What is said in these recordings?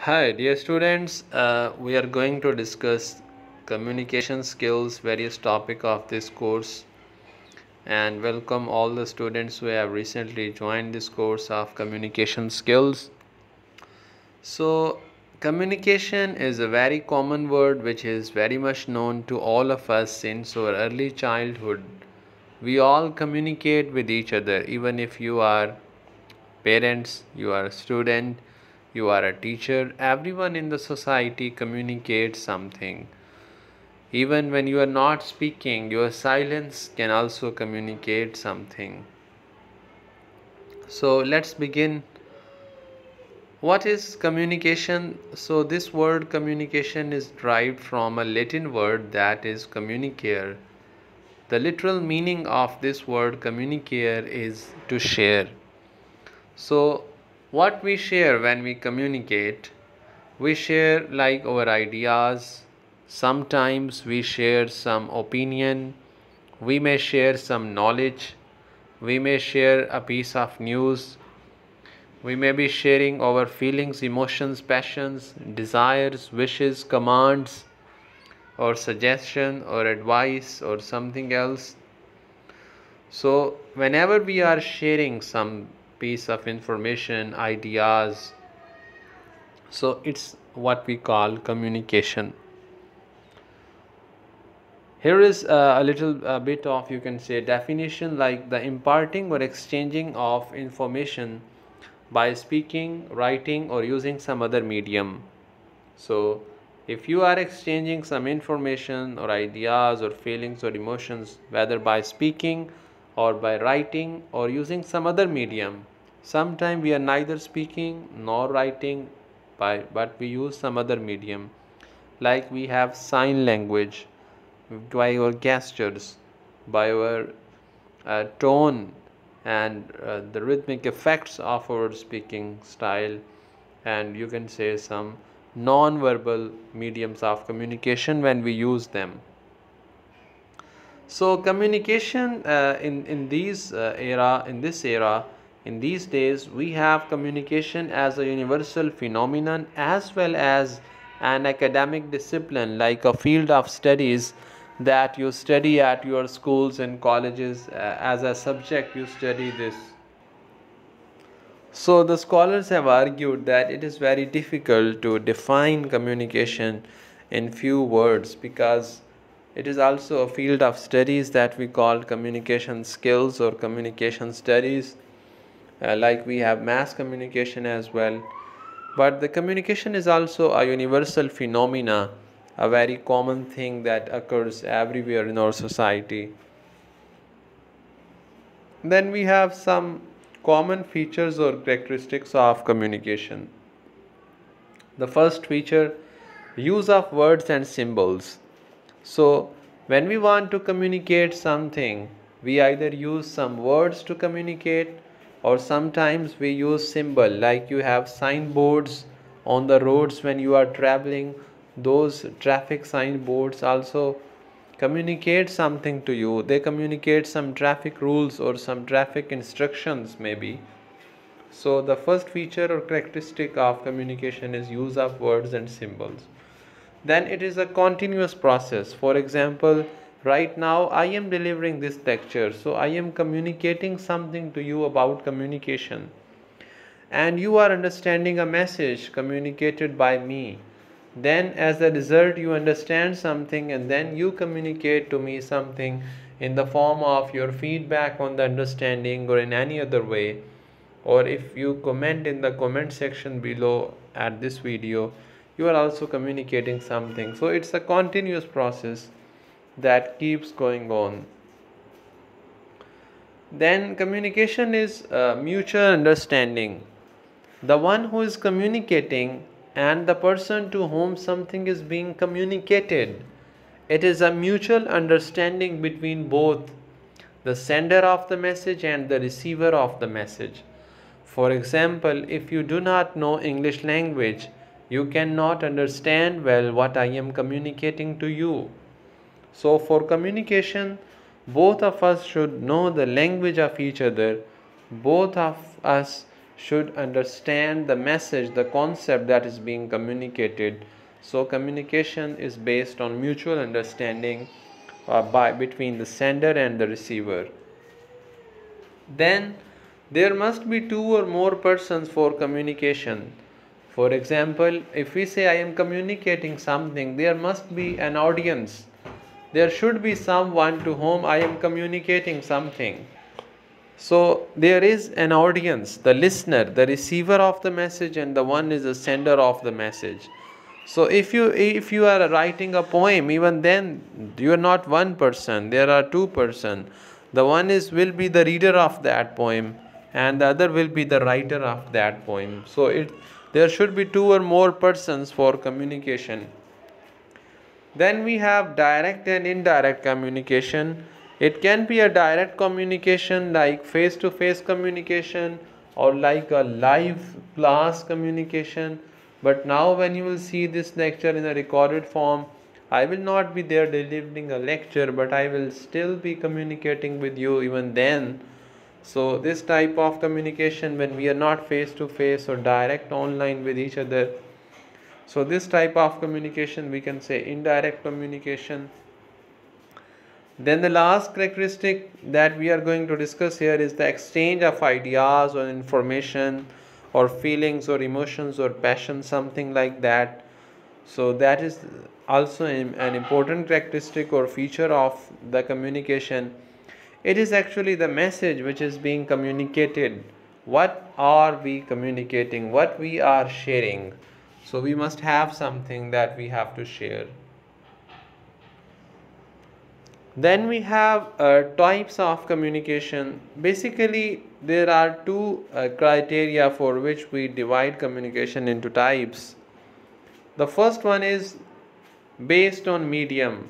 Hi, dear students. We are going to discuss communication skills, various topic of this course, and welcome all the students who have recently joined this course of communication skills. So, communication is a very common word which is very much known to all of us since our early childhood. We all communicate with each other, even if you are parents, you are a student, you are a teacher, everyone in the society communicates something. Even when you are not speaking, your silence can also communicate something. So let's begin. What is communication? So this word communication is derived from a Latin word that is communicare. The literal meaning of this word communicare is to share. So what we share when we communicate, we share like our ideas. Sometimes we share some opinion, we may share some knowledge, we may share a piece of news, we may be sharing our feelings, emotions, passions, desires, wishes, commands, or suggestion, or advice, or something else. So whenever we are sharing some piece of information, ideas, so it's what we call communication. Here is a little bit of, you can say, definition, like the imparting or exchanging of information by speaking, writing, or using some other medium. So if you are exchanging some information or ideas or feelings or emotions, whether by speaking or by writing or using some other medium, sometimes we are neither speaking nor writing but we use some other medium, like we have sign language, by our gestures, by our tone, and the rhythmic effects of our speaking style, and you can say some non-verbal mediums of communication when we use them. So communication in this era, in these days, we have communication as a universal phenomenon as well as an academic discipline, like a field of studies that you study at your schools and colleges. As a subject, you study this. So the scholars have argued that it is very difficult to define communication in few words, because it is also a field of studies that we call communication skills or communication studies, like we have mass communication as well. But the communication is also a universal phenomena, a very common thing that occurs everywhere in our society. Then we have some common features or characteristics of communication. The first feature, use of words and symbols. So when we want to communicate something, we either use some words to communicate, or sometimes we use symbol, like you have signboards on the roads when you are traveling. Those traffic signboards also communicate something to you. They communicate some traffic rules or some traffic instructions maybe. So the first feature or characteristic of communication is use of words and symbols. Then it is a continuous process. For example, right now I am delivering this lecture, so I am communicating something to you about communication, and you are understanding a message communicated by me. Then as a result, you understand something, and then you communicate to me something in the form of your feedback on the understanding or in any other way. Or if you comment in the comment section below at this video, you are also communicating something. So it's a continuous process that keeps going on. Then communication is mutual understanding. The one who is communicating and the person to whom something is being communicated, it is a mutual understanding between both the sender of the message and the receiver of the message. For example, if you do not know English language, you cannot understand well what I am communicating to you. So for communication, both of us should know the language of each other. Both of us should understand the message, the concept that is being communicated. So communication is based on mutual understanding between the sender and the receiver. Then there must be two or more persons for communication. For example, if we say I am communicating something, there must be an audience. There should be someone to whom I am communicating something. So there is an audience, the listener, the receiver of the message, and the one is the sender of the message. So if you are writing a poem, even then you are not one person, there are two persons. The one will be the reader of that poem, and the other will be the writer of that poem. So there should be two or more persons for communication. Then we have direct and indirect communication. It can be a direct communication like face-to-face communication, or like a live class communication. But now when you will see this lecture in a recorded form, I will not be there delivering a lecture, but I will still be communicating with you even then. So this type of communication, when we are not face-to-face or direct online with each other, so this type of communication we can say indirect communication. Then the last characteristic that we are going to discuss here is the exchange of ideas or information or feelings or emotions or passion, something like that. So that is also an important characteristic or feature of the communication. It is actually the message which is being communicated. What are we communicating? What we are sharing? So we must have something that we have to share. Then we have types of communication. Basically, there are two criteria for which we divide communication into types. The first one is based on medium.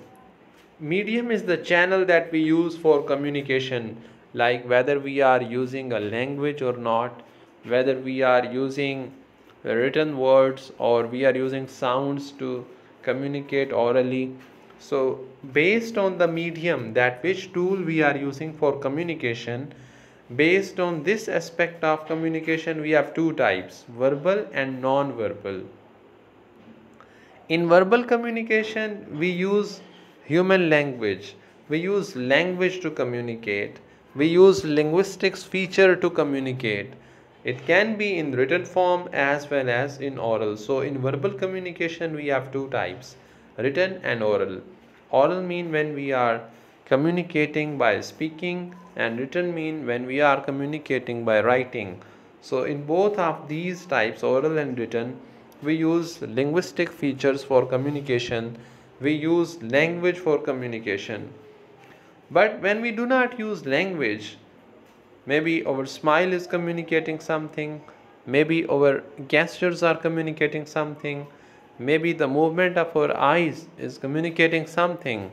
Medium is the channel that we use for communication, like whether we are using a language or not, whether we are using written words or we are using sounds to communicate orally. So based on the medium, that which tool we are using for communication, based on this aspect of communication, we have two types, verbal and non-verbal. In verbal communication, we use human language. We use language to communicate. We use linguistics feature to communicate. It can be in written form as well as in oral. So in verbal communication we have two types, written and oral. Oral mean when we are communicating by speaking, and written mean when we are communicating by writing. So in both of these types, oral and written, we use linguistic features for communication. We use language for communication. But when we do not use language, maybe our smile is communicating something, maybe our gestures are communicating something, maybe the movement of our eyes is communicating something,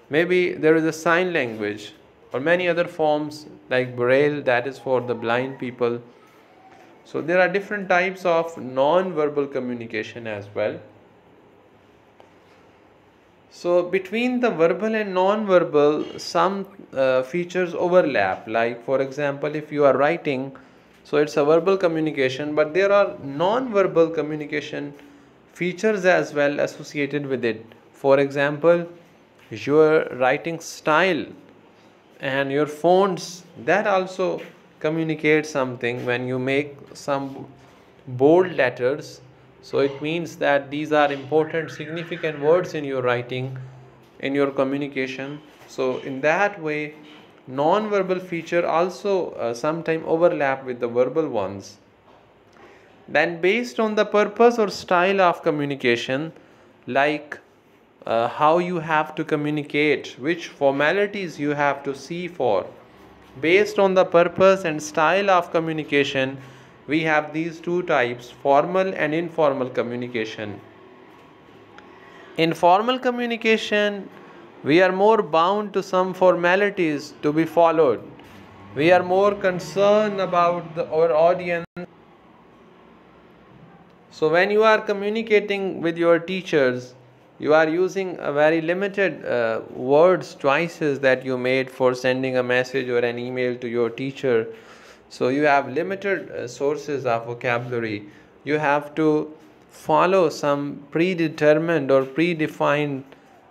maybe there is a sign language or many other forms like braille, that is for the blind people. So there are different types of non-verbal communication as well. So between the verbal and non-verbal, some features overlap. Like for example, if you are writing, so it's a verbal communication, but there are non-verbal communication features as well associated with it. For example, your writing style and your fonts, that also communicates something. When you make some bold letters, so it means that these are important, significant words in your writing, in your communication. So in that way, non-verbal feature also sometimes overlap with the verbal ones. Then based on the purpose or style of communication, like how you have to communicate, which formalities you have to see for, based on the purpose and style of communication, we have these two types, formal and informal communication. In formal communication, we are more bound to some formalities to be followed. We are more concerned about our audience. So when you are communicating with your teachers, you are using a very limited words choices that you made for sending a message or an email to your teacher. So you have limited sources of vocabulary. You have to follow some predetermined or predefined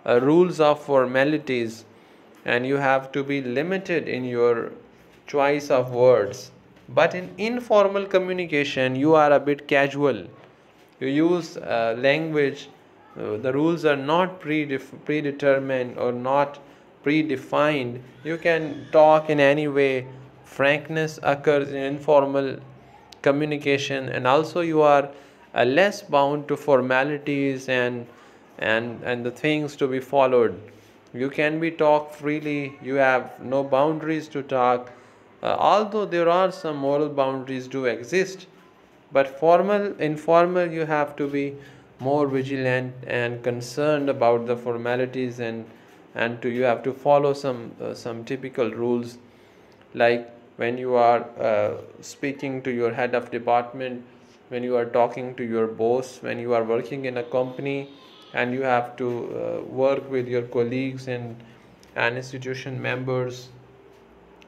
rules of formalities, and you have to be limited in your choice of words. But in informal communication, you are a bit casual. You use language, the rules are not predetermined or not predefined. You can talk in any way. Frankness occurs in informal communication, and also you are less bound to formalities and the things to be followed. You can be talk freely. You have no boundaries to talk, although there are some moral boundaries do exist. But formal, informal, you have to be more vigilant and concerned about the formalities, and you have to follow some typical rules, like when you are speaking to your head of department, when you are talking to your boss, when you are working in a company, and you have to work with your colleagues and institution members.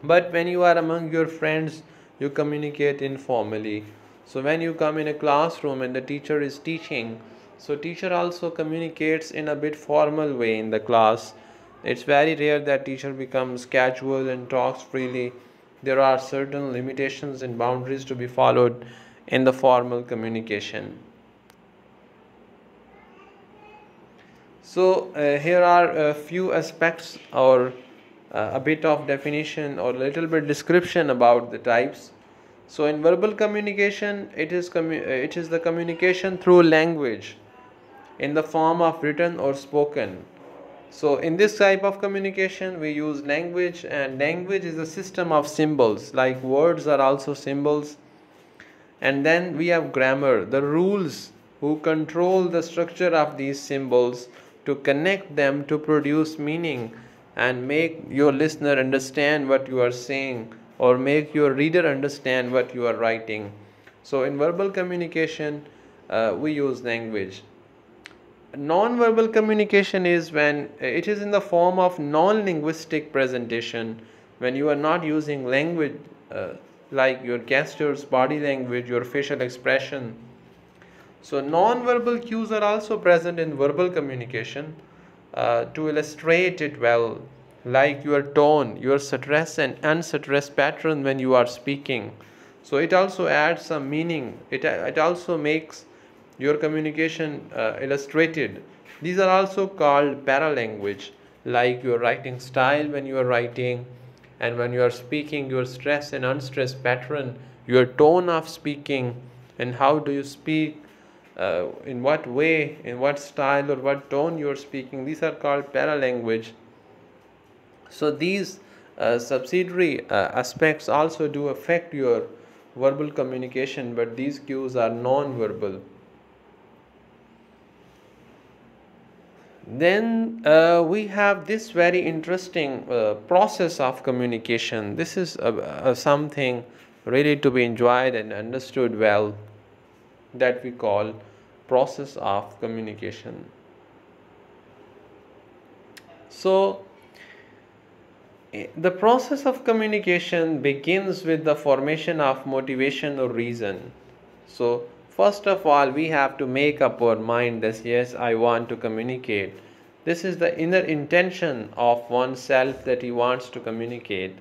But when you are among your friends, you communicate informally. So when you come in a classroom and the teacher is teaching, so teacher also communicates in a bit formal way in the class. It's very rare that teacher becomes casual and talks freely. There are certain limitations and boundaries to be followed in the formal communication. So here are a few aspects, or a bit of definition or a little bit description about the types. So in verbal communication, it is the communication through language in the form of written or spoken. So in this type of communication, we use language, and language is a system of symbols, like words are also symbols. And then we have grammar, the rules who control the structure of these symbols to connect them to produce meaning and make your listener understand what you are saying, or make your reader understand what you are writing. So in verbal communication, we use language. Non-verbal communication is when it is in the form of non-linguistic presentation, when you are not using language, like your gestures, body language, your facial expression. So non-verbal cues are also present in verbal communication to illustrate it well, like your tone, your stress and unstress pattern when you are speaking. So it also adds some meaning. It also makes your communication illustrated. These are also called paralanguage, like your writing style when you are writing, and when you are speaking, your stress and unstress pattern, your tone of speaking, and how do you speak, in what way, in what style or what tone you are speaking. These are called paralanguage. So these subsidiary aspects also do affect your verbal communication, but these cues are non-verbal. Then we have this very interesting process of communication. This is something really to be enjoyed and understood well, that we call process of communication. So the process of communication begins with the formation of motivation or reason. So first of all, we have to make up our mind that yes, I want to communicate. This is the inner intention of oneself that he wants to communicate.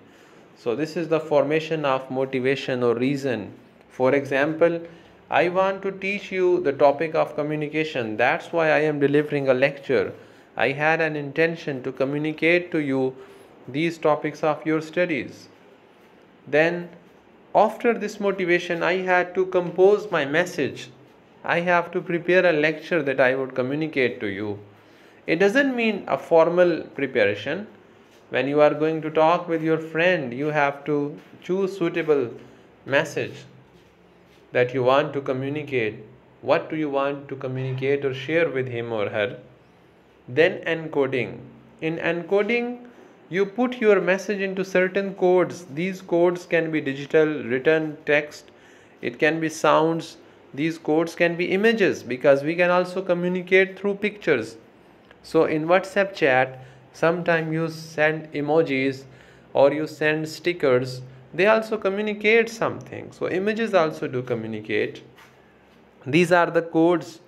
So this is the formation of motivation or reason. For example, I want to teach you the topic of communication. That's why I am delivering a lecture. I had an intention to communicate to you these topics of your studies. Then after this motivation, I had to compose my message. I have to prepare a lecture that I would communicate to you. It doesn't mean a formal preparation. When you are going to talk with your friend, you have to choose suitable message that you want to communicate. What do you want to communicate or share with him or her? Then encoding. In encoding, you put your message into certain codes. These codes can be digital, written, text. It can be sounds. These codes can be images, because we can also communicate through pictures. So in WhatsApp chat, sometimes you send emojis or you send stickers they also communicate something. So images also do communicate. These are the codes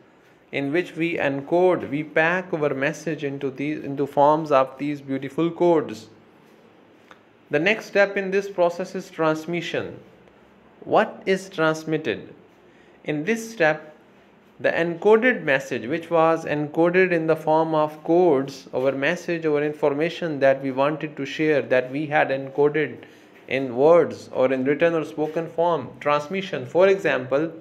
in which we encode, we pack our message into forms of these beautiful codes. The next step in this process is transmission. What is transmitted? In this step, the encoded message, which was encoded in the form of codes, our message, our information that we wanted to share, that we had encoded in words or in written or spoken form, transmission. For example,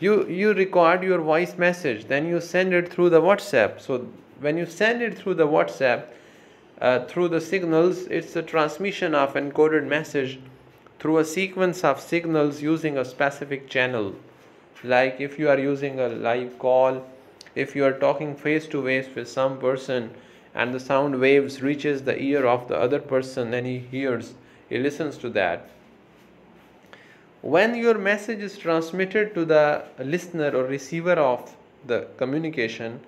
you record your voice message, then you send it through the WhatsApp. So when you send it through the WhatsApp, through the signals, it's a transmission of encoded message through a sequence of signals using a specific channel. Like if you are using a live call, if you are talking face to face with some person and the sound waves reaches the ear of the other person and he listens to that. When your message is transmitted to the listener or receiver of the communication,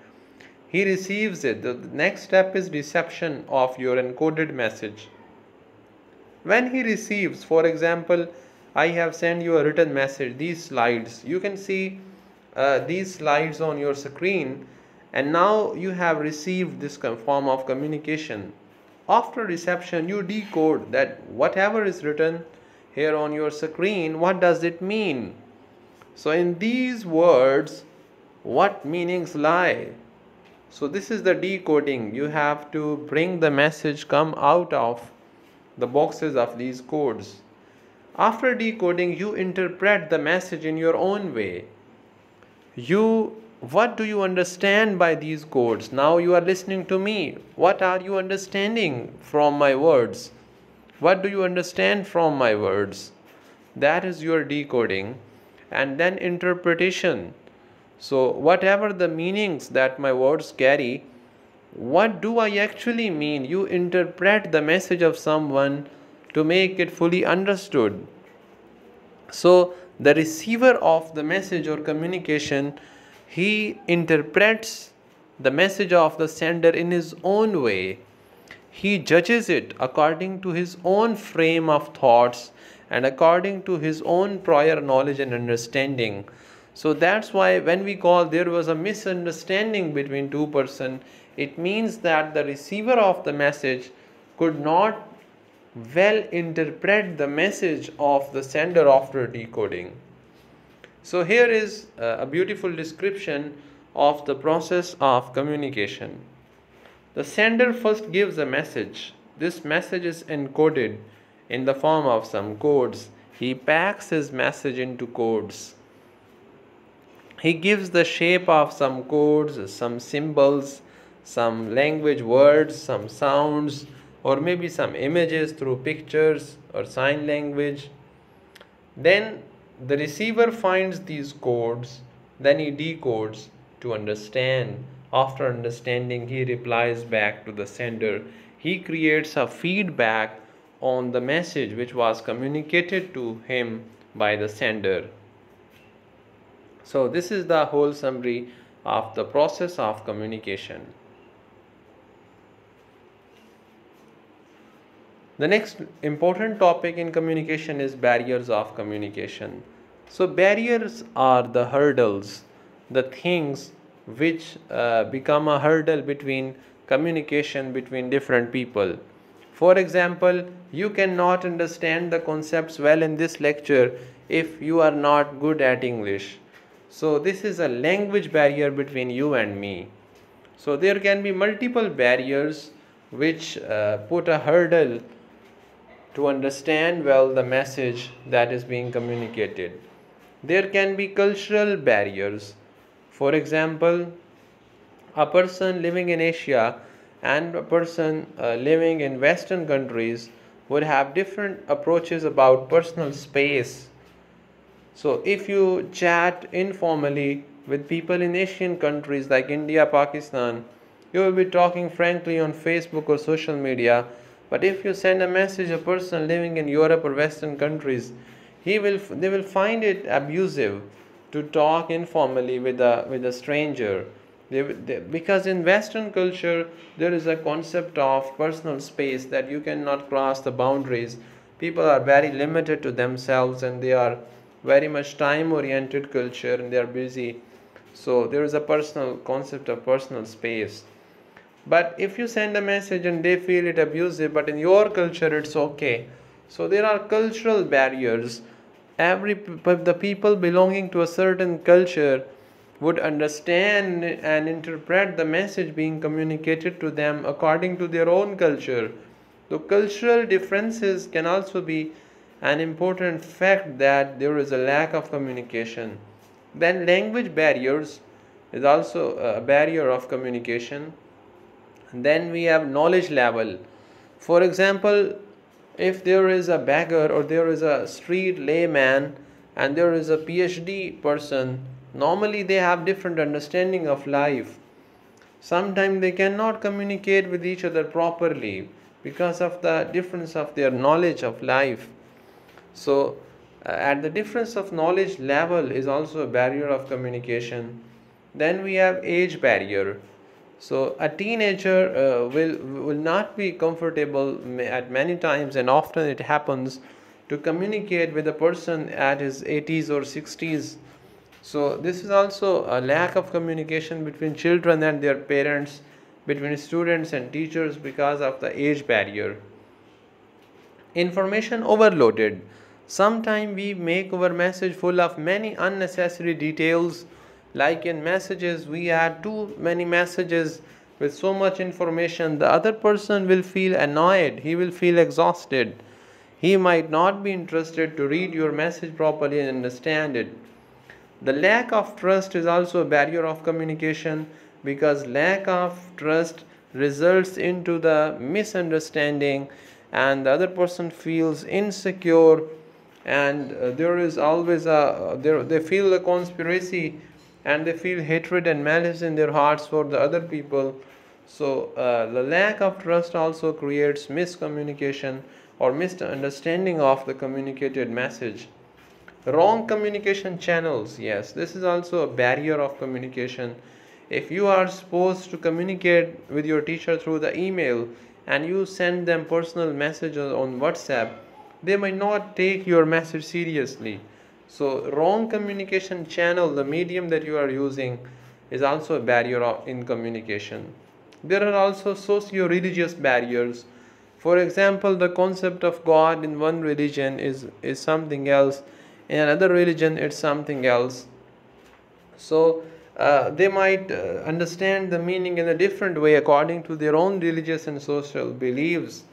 he receives it. The next step is reception of your encoded message. When he receives, for example, I have sent you a written message, these slides, you can see these slides on your screen, and now you have received this form of communication. After reception, you decode that whatever is written here on your screen, what does it mean? So in these words, what meanings lie? So this is the decoding. You have to bring the message come out of the boxes of these codes. After decoding, you interpret the message in your own way. What do you understand by these codes? Now you are listening to me. What are you understanding from my words? What do you understand from my words? That is your decoding. And then interpretation. So whatever the meanings that my words carry, what do I actually mean? You interpret the message of someone to make it fully understood. So the receiver of the message or communication, he interprets the message of the sender in his own way. He judges it according to his own frame of thoughts and according to his own prior knowledge and understanding. So that's why when we call there was a misunderstanding between two persons, it means that the receiver of the message could not well interpret the message of the sender after decoding. So here is a beautiful description of the process of communication. The sender first gives a message. This message is encoded in the form of some codes. He packs his message into codes. He gives the shape of some codes, some symbols, some language words, some sounds, or maybe some images through pictures or sign language. Then the receiver finds these codes, then he decodes to understand. After understanding, he replies back to the sender. He creates a feedback on the message which was communicated to him by the sender. So this is the whole summary of the process of communication. The next important topic in communication is barriers of communication. So barriers are the hurdles, the things which become a hurdle between communication between different people. For example, you cannot understand the concepts well in this lecture if you are not good at English. So this is a language barrier between you and me. So there can be multiple barriers which put a hurdle to understand well the message that is being communicated. There can be cultural barriers. For example, a person living in Asia and a person living in Western countries would have different approaches about personal space. So if you chat informally with people in Asian countries like India, Pakistan, you will be talking frankly on Facebook or social media. But if you send a message to a person living in Europe or Western countries, they will find it abusive to talk informally with a stranger. Because in Western culture, there is a concept of personal space that you cannot cross the boundaries. people are very limited to themselves, and they are very much time oriented culture, and they are busy. So there is a personal concept of personal space. But if you send a message and they feel it abusive, but in your culture it's okay. So there are cultural barriers. The people belonging to a certain culture would understand and interpret the message being communicated to them according to their own culture. So cultural differences can also be an important fact that there is a lack of communication. Then language barriers is also a barrier of communication. Then we have knowledge level. For example, if there is a beggar or there is a street layman and there is a PhD person, normally they have different understanding of life. Sometimes they cannot communicate with each other properly because of the difference of their knowledge of life. So at the difference of knowledge level is also a barrier of communication. Then we have age barrier. So a teenager will not be comfortable at many times, and often it happens, to communicate with a person at his 80s or 60s. So this is also a lack of communication between children and their parents, between students and teachers, because of the age barrier. Information overloaded. Sometimes we make our message full of many unnecessary details. Like in messages, we add too many messages with so much information. The other person will feel annoyed, he will feel exhausted. He might not be interested to read your message properly and understand it. The lack of trust is also a barrier of communication, because lack of trust results into the misunderstanding, and the other person feels insecure, and there is always they feel a conspiracy, and they feel hatred and malice in their hearts for the other people. So the lack of trust also creates miscommunication or misunderstanding of the communicated message. Wrong communication channels. Yes, this is also a barrier of communication. If you are supposed to communicate with your teacher through the email and you send them personal messages on WhatsApp, they might not take your message seriously. So wrong communication channel, the medium that you are using, is also a barrier in communication. There are also socio-religious barriers. For example, the concept of God in one religion is something else, in another religion it's something else. So they might understand the meaning in a different way according to their own religious and social beliefs.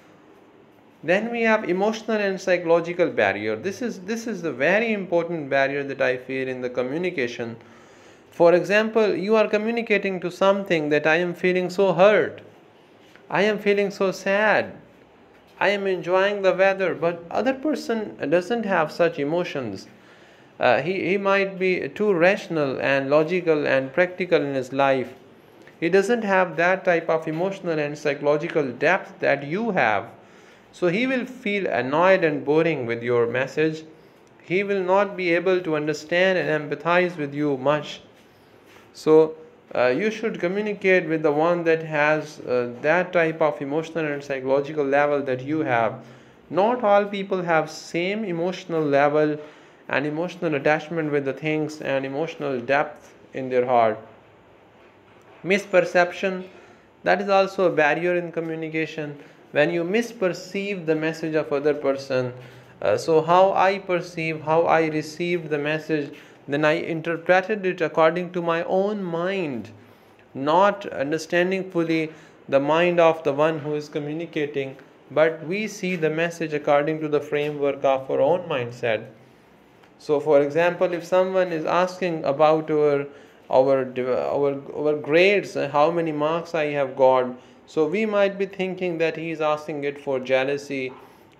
Then we have emotional and psychological barrier. This is the very important barrier that I feel in the communication. For example, you are communicating to something that I am feeling so hurt, I am feeling so sad, I am enjoying the weather, but other person doesn't have such emotions. He might be too rational and logical and practical in his life. He doesn't have that type of emotional and psychological depth that you have. So he will feel annoyed and boring with your message. He will not be able to understand and empathize with you much. So you should communicate with the one that has that type of emotional and psychological level that you have. Not all people have same emotional level and emotional attachment with the things and emotional depth in their heart. Misperception, that is also a barrier in communication. When you misperceive the message of other person, so how I perceive, how I received the message, then I interpreted it according to my own mind, not understanding fully the mind of the one who is communicating, but we see the message according to the framework of our own mindset. So for example, if someone is asking about our grades, how many marks I have got, so we might be thinking that he is asking it for jealousy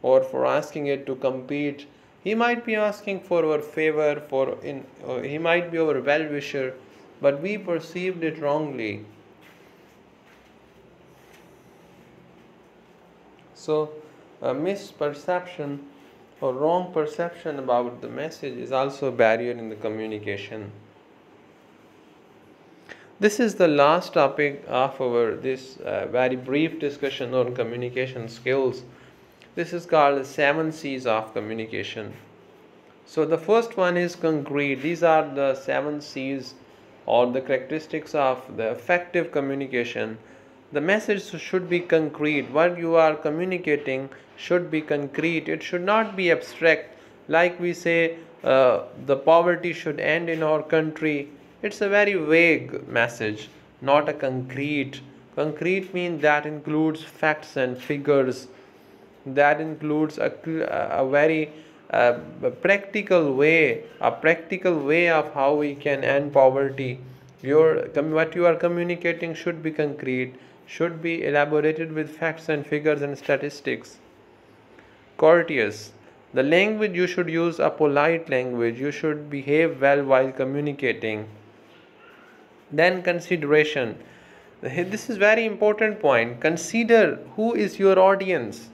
or for asking it to compete. He might be asking for our favor, he might be our well-wisher, but we perceived it wrongly. So a misperception or wrong perception about the message is also a barrier in the communication. This is the last topic of our this very brief discussion on communication skills. This is called the 7 C's of communication. So the first one is concrete. These are the 7 C's or the characteristics of the effective communication. The message should be concrete. What you are communicating should be concrete. It should not be abstract. Like we say, the poverty should end in our country. It's a very vague message, not a concrete. Concrete means that includes facts and figures, that includes a very practical way of how we can end poverty. What you are communicating should be concrete, should be elaborated with facts and figures and statistics. Courteous, the language you should use a polite language. You should behave well while communicating. Then consideration, this is very important point. Consider who is your audience.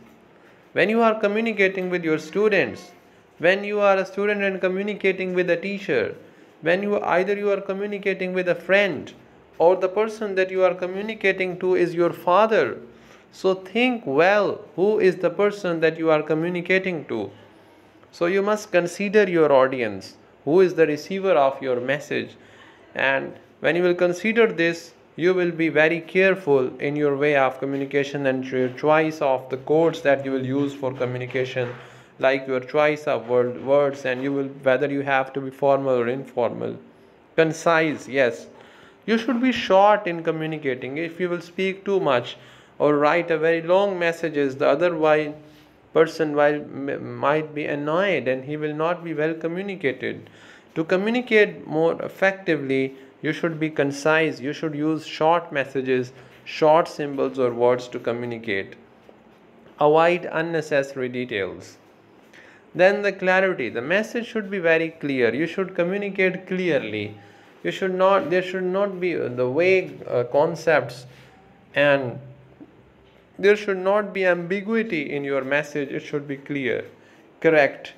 When you are communicating with your students, when you are a student and communicating with a teacher, when you are communicating with a friend, or the person that you are communicating to is your father, so think well who is the person that you are communicating to. So you must consider your audience, who is the receiver of your message. And when you will consider this, you will be very careful in your way of communication and your choice of the codes that you will use for communication, like your choice of words, and whether you have to be formal or informal. Concise, yes. You should be short in communicating. If you will speak too much or write a very long messages, the other person might be annoyed and he will not be well communicated. To communicate more effectively, you should be concise. You should use short messages, short symbols or words to communicate. Avoid unnecessary details. Then the clarity. The message should be very clear. You should communicate clearly. There should not be the vague concepts, and there should not be ambiguity in your message. It should be clear. Correct.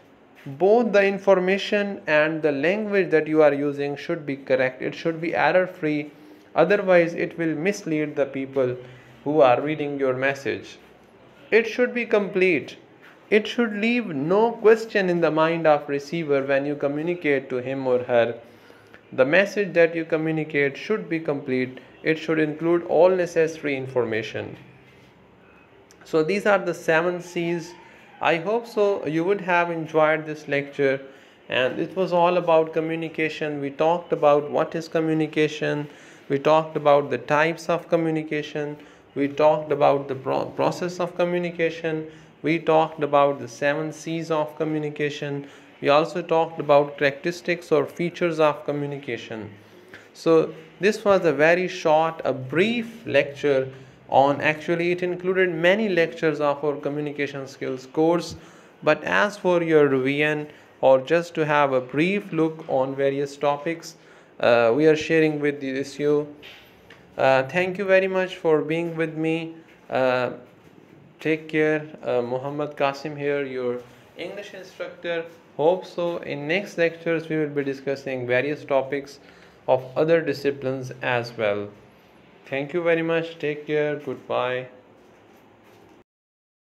Both the information and the language that you are using should be correct. It should be error free. Otherwise, it will mislead the people who are reading your message. It should be complete. It should leave no question in the mind of receiver when you communicate to him or her. The message that you communicate should be complete. It should include all necessary information. So these are the 7 C's. I hope so you would have enjoyed this lecture, and it was all about communication. We talked about what is communication. We talked about the types of communication. We talked about the process of communication. We talked about the 7 C's of communication. We also talked about characteristics or features of communication. So this was a very short, a brief lecture on, actually it included many lectures of our communication skills course, but as for your revision or just to have a brief look on various topics, we are sharing with you. Thank you very much for being with me. Take care. Muhammad Qasim here, your English instructor. Hope so in next lectures we will be discussing various topics of other disciplines as well. Thank you very much. Take care. Goodbye.